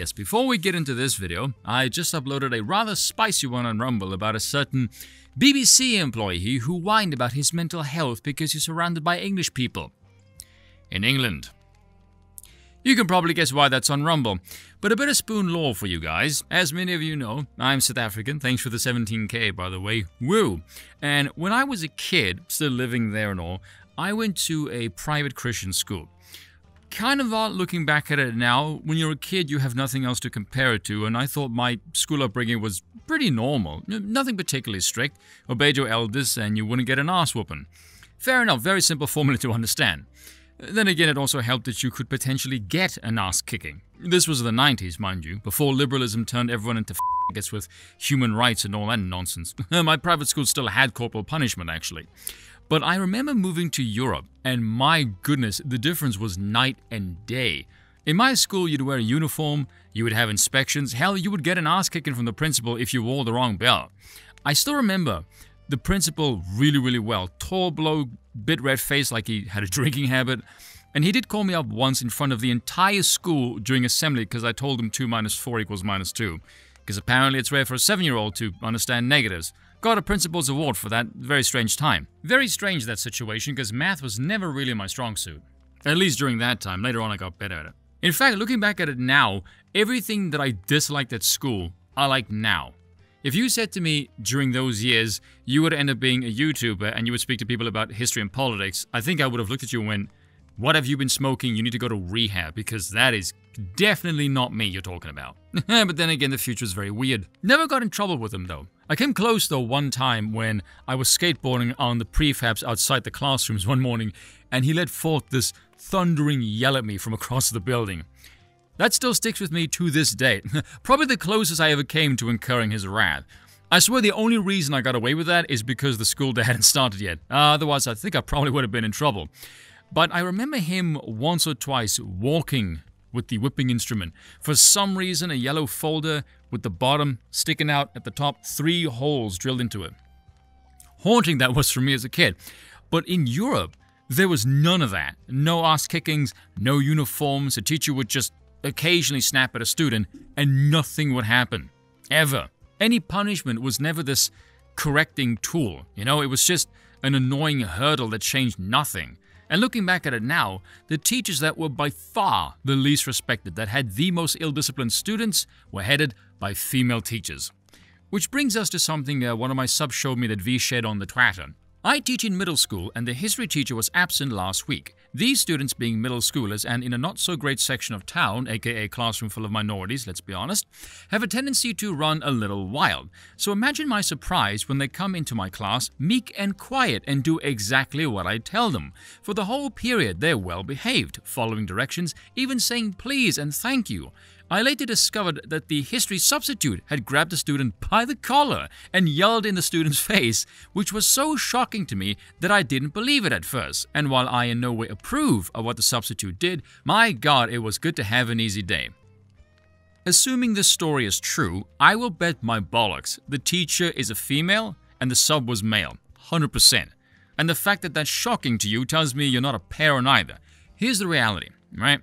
yes, before we get into this video, I just uploaded a rather spicy one on Rumble about a certain BBC employee who whined about his mental health because he's surrounded by English people. In England. You can probably guess why that's on Rumble, but a bit of spoon lore for you guys. As many of you know, I'm South African, thanks for the 17k by the way, woo! And when I was a kid, still living there and all, I went to a private Christian school. Kind of odd looking back at it now. When you're a kid, you have nothing else to compare it to, and I thought my school upbringing was pretty normal. Nothing particularly strict. Obeyed your elders and you wouldn't get an ass whooping. Fair enough, very simple formula to understand. Then again, it also helped that you could potentially get an ass kicking. This was the 90s, mind you, before liberalism turned everyone into f***ers with human rights and all that nonsense. My private school still had corporal punishment, actually. But I remember moving to Europe, and my goodness, the difference was night and day. In my school, you'd wear a uniform, you would have inspections, hell, you would get an ass kicking from the principal if you wore the wrong belt. I still remember the principal really well. Tall bloke, bit red face like he had a drinking habit. And he did call me up once in front of the entire school during assembly because I told him 2 minus 4 equals minus 2. Because apparently it's rare for a 7-year-old to understand negatives. Got a principal's award for that very strange time. Very strange, that situation, because math was never really my strong suit. At least during that time. Later on I got better at it. In fact, looking back at it now, everything that I disliked at school, I like now. If you said to me during those years, you would end up being a YouTuber and you would speak to people about history and politics, I think I would have looked at you and went, what have you been smoking? You need to go to rehab, because that is definitely not me you're talking about. But then again, the future is very weird. Never got in trouble with him though. I came close though one time when I was skateboarding on the prefabs outside the classrooms one morning, and he let forth this thundering yell at me from across the building. That still sticks with me to this day. Probably the closest I ever came to incurring his wrath. I swear the only reason I got away with that is because the school day hadn't started yet. Otherwise, I think I probably would have been in trouble. But I remember him once or twice walking with the whipping instrument. For some reason, a yellow folder with the bottom sticking out at the top, 3 holes drilled into it. Haunting that was for me as a kid. But in Europe, there was none of that. No ass kickings, no uniforms. A teacher would just occasionally snap at a student and nothing would happen. Ever. Any punishment was never this correcting tool. You know, it was just an annoying hurdle that changed nothing. And looking back at it now, the teachers that were by far the least respected, that had the most ill-disciplined students, were headed by female teachers. Which brings us to something one of my subs showed me that V shared on the Twitter. I teach in middle school and the history teacher was absent last week. These students being middle schoolers and in a not so great section of town, aka classroom full of minorities, let's be honest, have a tendency to run a little wild. So imagine my surprise when they come into my class, meek and quiet, and do exactly what I tell them. For the whole period they're well behaved, following directions, even saying please and thank you. I later discovered that the history substitute had grabbed the student by the collar and yelled in the student's face, which was so shocking to me that I didn't believe it at first. And while I in no way approve of what the substitute did, my God, it was good to have an easy day. Assuming this story is true, I will bet my bollocks the teacher is a female and the sub was male, 100%. And the fact that that's shocking to you tells me you're not a parent either. Here's the reality, right?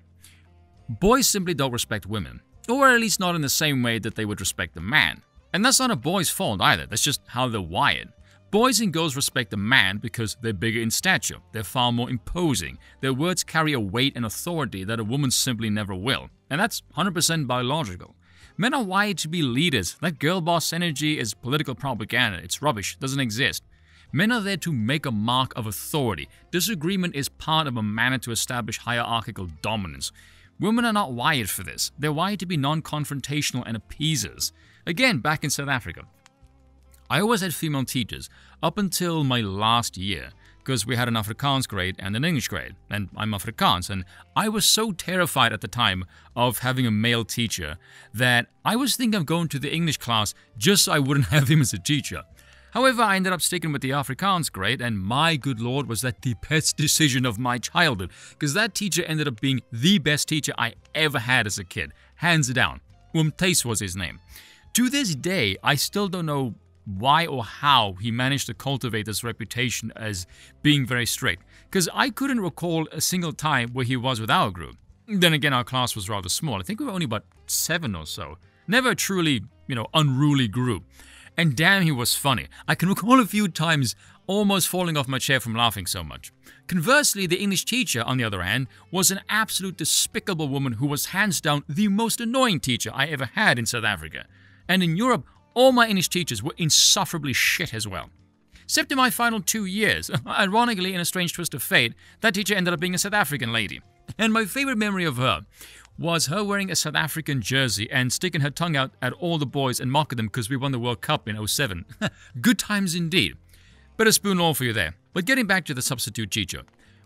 Boys simply don't respect women, or at least not in the same way that they would respect a man. And that's not a boy's fault either, that's just how they're wired. Boys and girls respect a man because they're bigger in stature, they're far more imposing, their words carry a weight and authority that a woman simply never will. And that's 100% biological. Men are wired to be leaders. That girl boss energy is political propaganda, it's rubbish, doesn't exist. Men are there to make a mark of authority. Disagreement is part of a manner to establish hierarchical dominance. Women are not wired for this. They're wired to be non-confrontational and appeasers. Again, back in South Africa, I always had female teachers up until my last year because we had an Afrikaans grade and an English grade, and I'm Afrikaans, and I was so terrified at the time of having a male teacher that I was thinking of going to the English class just so I wouldn't have him as a teacher. However, I ended up sticking with the Afrikaans grade, and my good lord was that the best decision of my childhood, because that teacher ended up being the best teacher I ever had as a kid, hands down. Tais was his name. To this day, I still don't know why or how he managed to cultivate this reputation as being very strict, because I couldn't recall a single time where he was with our group. Then again, our class was rather small. I think we were only about 7 or so. Never a truly, unruly group. And damn, he was funny. I can recall a few times almost falling off my chair from laughing so much. Conversely, the English teacher, on the other hand, was an absolute despicable woman who was hands down the most annoying teacher I ever had in South Africa. And in Europe, all my English teachers were insufferably shit as well. Except in my final 2 years, ironically, in a strange twist of fate, that teacher ended up being a South African lady. And my favorite memory of her was her wearing a South African jersey and sticking her tongue out at all the boys and mocking them because we won the World Cup in 2007. Good times indeed. Bit of spoon all for you there. But getting back to the substitute teacher.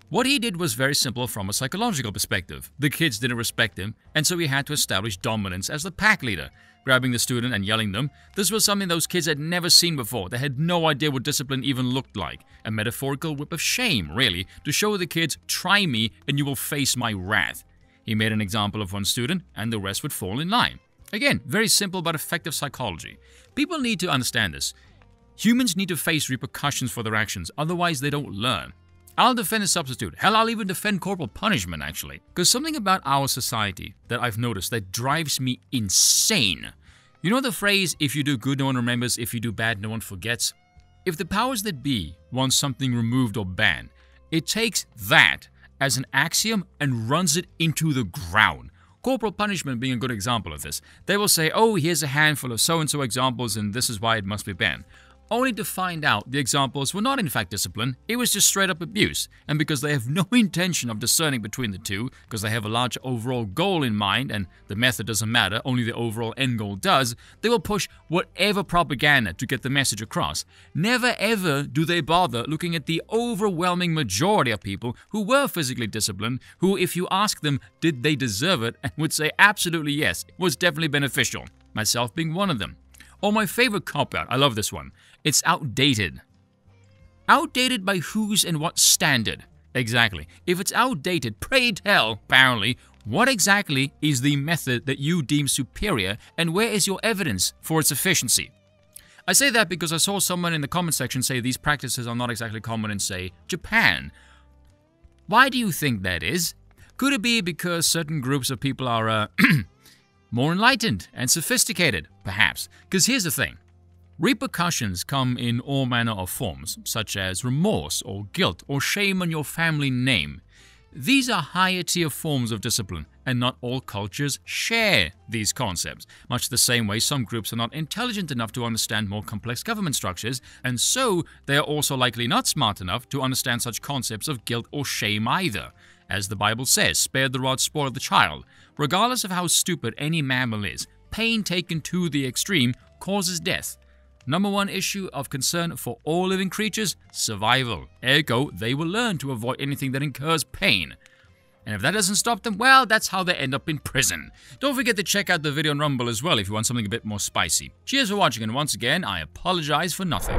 What he did was very simple from a psychological perspective. The kids didn't respect him, and so he had to establish dominance as the pack leader, grabbing the student and yelling them. This was something those kids had never seen before. They had no idea what discipline even looked like. A metaphorical whip of shame, really, to show the kids, try me and you will face my wrath. He made an example of one student, and the rest would fall in line. Again, very simple but effective psychology. People need to understand this. Humans need to face repercussions for their actions, otherwise they don't learn. I'll defend a substitute. Hell, I'll even defend corporal punishment, actually. Because something about our society that I've noticed that drives me insane. You know the phrase, if you do good, no one remembers, if you do bad, no one forgets? If the powers that be want something removed or banned, it takes that as an axiom and runs it into the ground. Corporal punishment being a good example of this. They will say, oh, here's a handful of so-and-so examples and this is why it must be banned. Only to find out the examples were not in fact discipline, it was just straight up abuse. And because they have no intention of discerning between the two, because they have a large overall goal in mind and the method doesn't matter, only the overall end goal does, they will push whatever propaganda to get the message across. Never ever do they bother looking at the overwhelming majority of people who were physically disciplined, who if you ask them did they deserve it, and would say absolutely yes, it was definitely beneficial, myself being one of them. Or my favorite cop-out, I love this one. It's outdated. Outdated by whose and what standard? Exactly. If it's outdated, pray tell, apparently, what exactly is the method that you deem superior and where is your evidence for its efficiency? I say that because I saw someone in the comment section say these practices are not exactly common in, say, Japan. Why do you think that is? Could it be because certain groups of people are, more enlightened and sophisticated, perhaps? Because here's the thing. Repercussions come in all manner of forms, such as remorse or guilt or shame on your family name. These are higher tier forms of discipline, and not all cultures share these concepts, much the same way some groups are not intelligent enough to understand more complex government structures, and so they are also likely not smart enough to understand such concepts of guilt or shame either. As the Bible says, spare the rod, spoil the child. Regardless of how stupid any mammal is, pain taken to the extreme causes death. Number one issue of concern for all living creatures, survival. Ergo, they will learn to avoid anything that incurs pain. And if that doesn't stop them, well, that's how they end up in prison. Don't forget to check out the video on Rumble as well if you want something a bit more spicy. Cheers for watching, and once again, I apologize for nothing.